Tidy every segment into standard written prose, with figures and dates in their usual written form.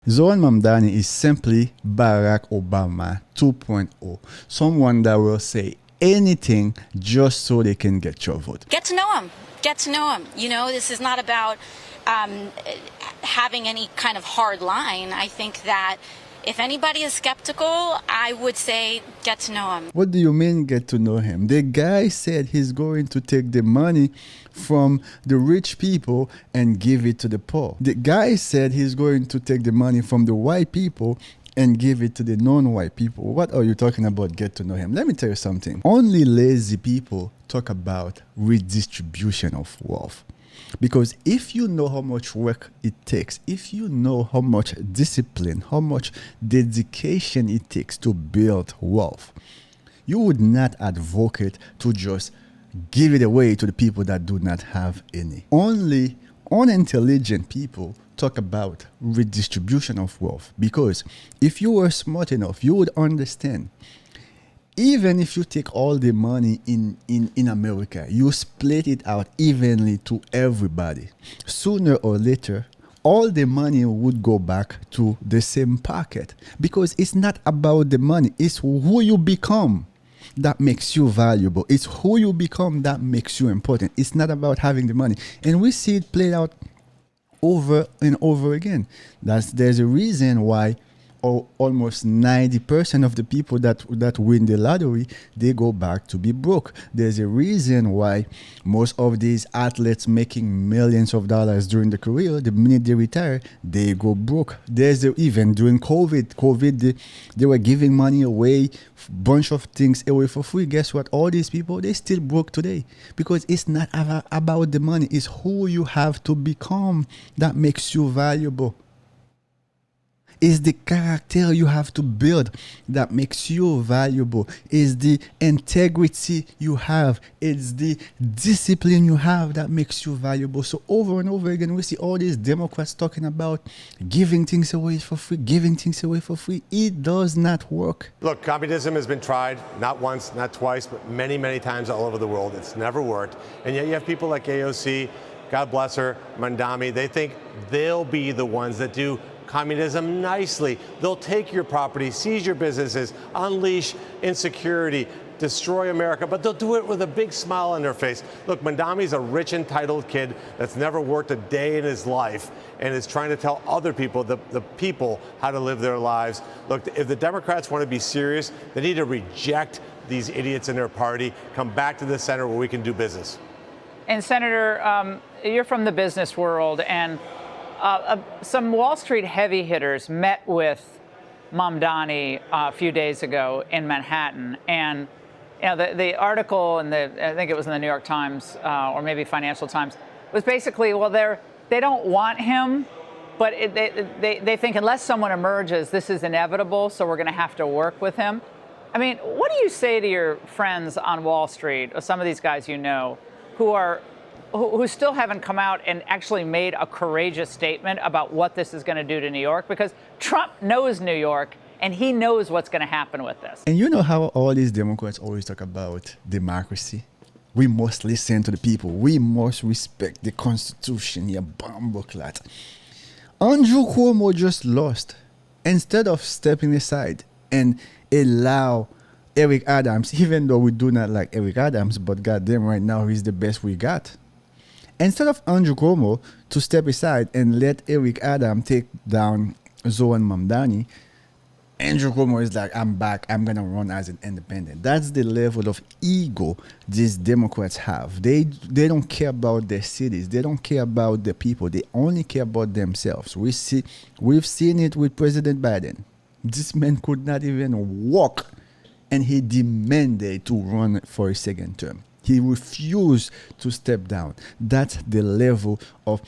Zohran Mamdani is simply Barack Obama 2.0. Someone that will say anything just so they can get your vote. Get to know him. Get to know him. You know, this is not about having any kind of hard line. I think that if anybody is skeptical, I would say get to know him. What do you mean get to know him? The guy said he's going to take the money from the rich people and give it to the poor. The guy said he's going to take the money from the white people and give it to the non-white people. What are you talking about, get to know him? Let me tell you something. Only lazy people talk about redistribution of wealth. Because if you know how much work it takes, if you know how much discipline, how much dedication it takes to build wealth, you would not advocate to just give it away to the people that do not have any. Only unintelligent people talk about redistribution of wealth, because if you were smart enough, you would understand. Even if you take all the money in America, you split it out evenly to everybody. Sooner or later, all the money would go back to the same pocket, because it's not about the money. It's who you become that makes you valuable. It's who you become that makes you important. It's not about having the money. And we see it played out over and over again. There's a reason why almost 90% of the people that win the lottery, they go back to be broke. There's a reason why most of these athletes making millions of dollars during the career, the minute they retire, they go broke. Even during COVID, they were giving money away, bunch of things away for free. Guess what? All these people, they still broke today, because it's not about the money. It's who you have to become that makes you valuable. It's the character you have to build that makes you valuable. It's the integrity you have. It's the discipline you have that makes you valuable. So over and over again, we see all these Democrats talking about giving things away for free, giving things away for free. It does not work. Look, communism has been tried, not once, not twice, but many, many times all over the world. It's never worked. And yet you have people like AOC, God bless her, Mamdani, they think they'll be the ones that do communism nicely. They'll take your property, seize your businesses, unleash insecurity, destroy America, but they'll do it with a big smile on their face. Look, Mamdani's a rich, entitled kid that's never worked a day in his life and is trying to tell other people, the people, how to live their lives. Look, if the Democrats want to be serious, they need to reject these idiots in their party, come back to the center where we can do business. And Senator, you're from the business world, and some Wall Street heavy hitters met with Mamdani a few days ago in Manhattan, and you know, the article, and I think it was in the New York Times or maybe Financial Times, was basically, well, they don't want him, but they think unless someone emerges, this is inevitable, so we're going to have to work with him. I mean, what do you say to your friends on Wall Street, or some of these guys you know, who still haven't come out and actually made a courageous statement about what this is going to do to New York? Because Trump knows New York, and he knows what's going to happen with this. And you know how all these Democrats always talk about democracy? We must listen to the people. We must respect the Constitution. Yeah, bumbleclat. Andrew Cuomo just lost. Instead of stepping aside and allow Eric Adams, even though we do not like Eric Adams, but goddamn right now he's the best we got. Instead of Andrew Cuomo to step aside and let Eric Adams take down Zohran Mamdani, Andrew Cuomo is like, I'm back, I'm going to run as an independent. That's the level of ego these Democrats have. They don't care about their cities. They don't care about the people. They only care about themselves. We've seen it with President Biden. This man could not even walk, and he demanded to run for a second term. He refused to step down. That's the level of,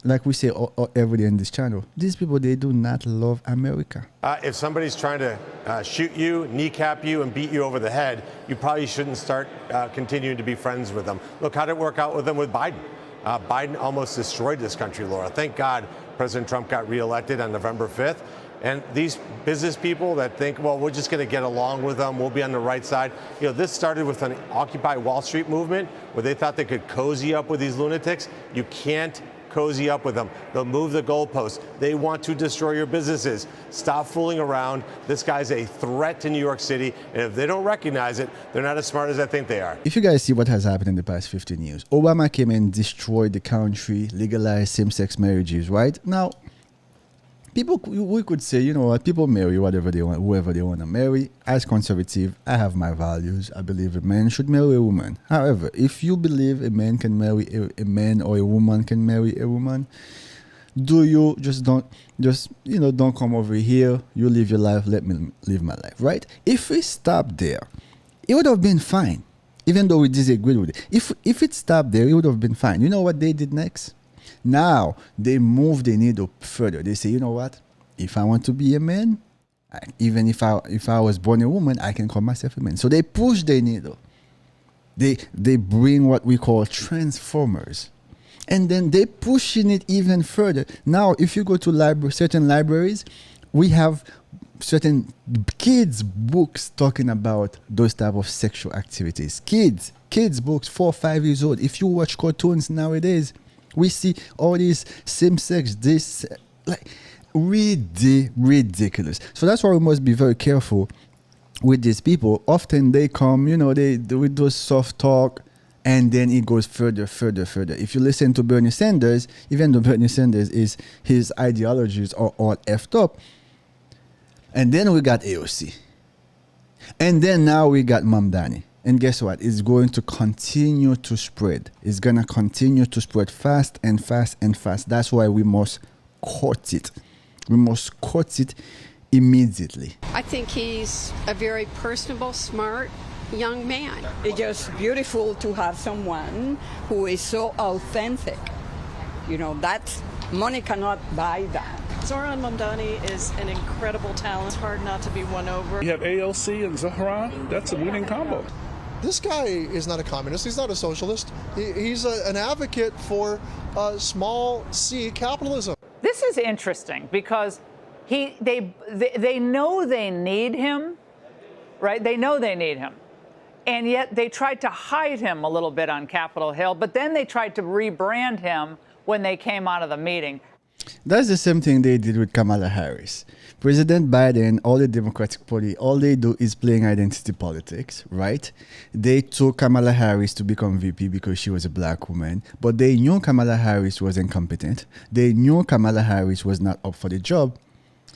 like we say every day in this channel, these people, they do not love America. If somebody's trying to shoot you, kneecap you, and beat you over the head, you probably shouldn't start continuing to be friends with them. Look, how did it work out with them with Biden? Biden almost destroyed this country, Laura. Thank God President Trump got reelected on November 5th. And these business people that think, well, we're just going to get along with them, we'll be on the right side. You know, this started with an Occupy Wall Street movement where they thought they could cozy up with these lunatics. You can't cozy up with them. They'll move the goalposts. They want to destroy your businesses. Stop fooling around. This guy's a threat to New York City, and if they don't recognize it, they're not as smart as I think they are. If you guys see what has happened in the past 15 years, Obama came and destroyed the country, legalized same-sex marriages, right? Now, people, we could say, you know what, people marry whatever they want, whoever they want to marry. As conservative, I have my values. I believe a man should marry a woman. However, if you believe a man can marry a man or a woman can marry a woman, don't come over here. You live your life, let me live my life, right? If we stopped there, it would have been fine, even though we disagreed with it. If it stopped there, it would have been fine. You know what they did next? Now they move the needle further. They say, you know what? If I want to be a man, even if I was born a woman, I can call myself a man. So they push the needle. They bring what we call transformers, and then they pushing it even further. Now, if you go to certain libraries, we have certain kids books talking about those type of sexual activities. Kids books, 4 or 5 years old. If you watch cartoons nowadays, we see all these same-sex, this, like, ridiculous. So that's why we must be very careful with these people. Often they come, they with those soft talk, and then it goes further. If you listen to Bernie Sanders, even though Bernie Sanders his ideologies are all effed up, and then we got AOC, and then now we got Mamdani. And guess what? It's going to continue to spread. It's going to continue to spread fast and fast and fast. That's why we must cut it. We must cut it immediately. I think he's a very personable, smart young man. It's just beautiful to have someone who is so authentic. That money cannot buy that. Zohran Mamdani is an incredible talent. It's hard not to be won over. You have AOC and Zohran. That's a winning combo. This guy is not a communist. He's not a socialist. He's an advocate for small c capitalism. This is interesting because they know they need him, right? They know they need him. And yet they tried to hide him a little bit on Capitol Hill, but then they tried to rebrand him when they came out of the meeting. That's the same thing they did with Kamala Harris. President Biden, all the Democratic Party, all they do is playing identity politics, right? They took Kamala Harris to become VP because she was a black woman, but they knew Kamala Harris was incompetent. They knew Kamala Harris was not up for the job.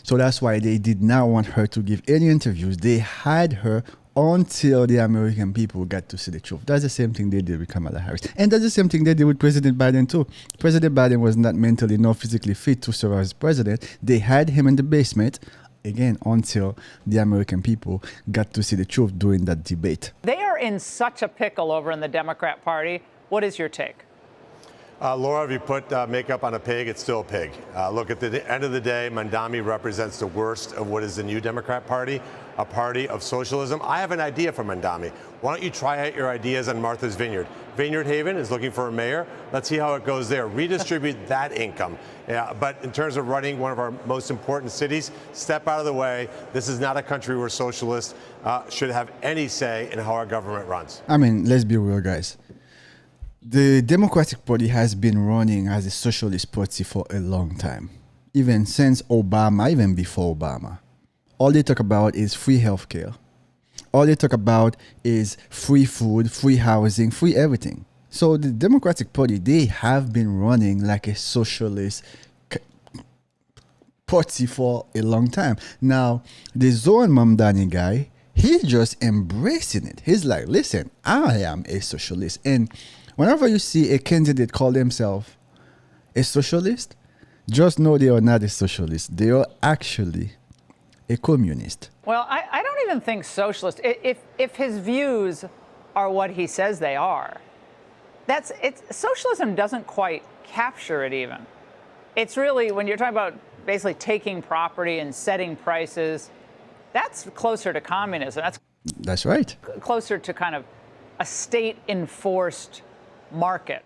So that's why they did not want her to give any interviews. They had her until the American people got to see the truth. That's the same thing they did with Kamala Harris. And that's the same thing they did with President Biden too. President Biden was not mentally nor physically fit to serve as president. They had him in the basement, again, until the American people got to see the truth during that debate. They are in such a pickle over in the Democrat Party. What is your take? Laura, if you put makeup on a pig, it's still a pig. Look, at the end of the day, Mamdani represents the worst of what is the new Democrat Party, a party of socialism. I have an idea for Mamdani. Why don't you try out your ideas on Martha's Vineyard? Vineyard Haven is looking for a mayor. Let's see how it goes there. Redistribute that income. Yeah, but in terms of running one of our most important cities, step out of the way. This is not a country where socialists should have any say in how our government runs. I mean, let's be real, guys. The Democratic Party has been running as a socialist party for a long time, even since Obama, even before Obama. All they talk about is free healthcare. All they talk about is free food, free housing, free everything. So the Democratic Party, they have been running like a socialist party for a long time. Now, the Zohran Mamdani guy, he's just embracing it. He's like, listen, I am a socialist. And whenever you see a candidate call themselves a socialist, just know they are not a socialist. They are actually a communist. Well, I don't even think socialist. If his views are what he says they are, socialism doesn't quite capture it even. It's really, when you're talking about basically taking property and setting prices, that's closer to communism. That's right. Closer to kind of a state-enforced market.